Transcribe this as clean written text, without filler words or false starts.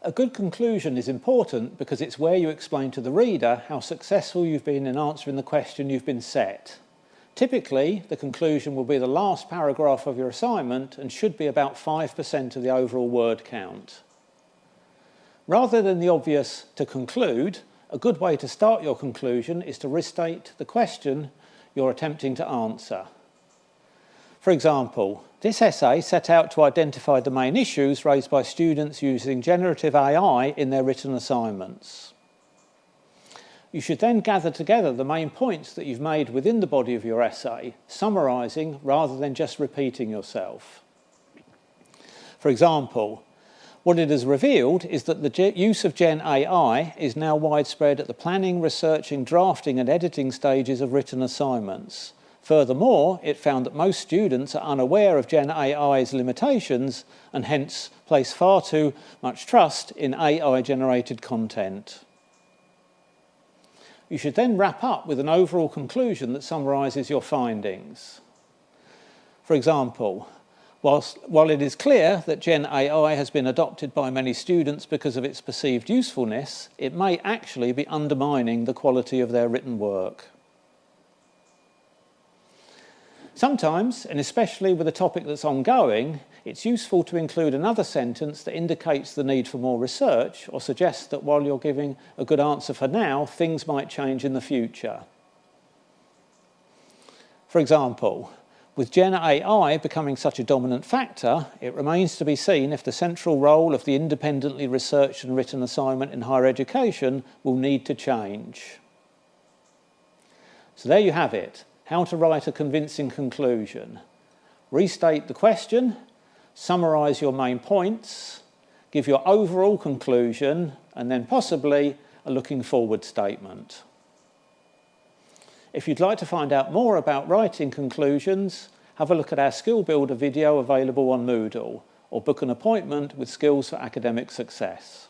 A good conclusion is important because it's where you explain to the reader how successful you've been in answering the question you've been set. Typically, the conclusion will be the last paragraph of your assignment and should be about 5% of the overall word count. Rather than the obvious "to conclude," a good way to start your conclusion is to restate the question you're attempting to answer. For example, this essay set out to identify the main issues raised by students using generative AI in their written assignments. You should then gather together the main points that you've made within the body of your essay, summarising rather than just repeating yourself. For example, what it has revealed is that the use of Gen AI is now widespread at the planning, researching, drafting and editing stages of written assignments. Furthermore, it found that most students are unaware of Gen AI's limitations and hence place far too much trust in AI-generated content. You should then wrap up with an overall conclusion that summarises your findings. For example, while it is clear that Gen AI has been adopted by many students because of its perceived usefulness, it may actually be undermining the quality of their written work. Sometimes, and especially with a topic that's ongoing, it's useful to include another sentence that indicates the need for more research or suggests that while you're giving a good answer for now, things might change in the future. For example, with Gen AI becoming such a dominant factor, it remains to be seen if the central role of the independently researched and written assignment in higher education will need to change. So there you have it. How to write a convincing conclusion. Restate the question, summarise your main points, give your overall conclusion, and then possibly a looking forward statement. If you'd like to find out more about writing conclusions, have a look at our Skill Builder video available on Moodle, or book an appointment with Skills for Academic Success.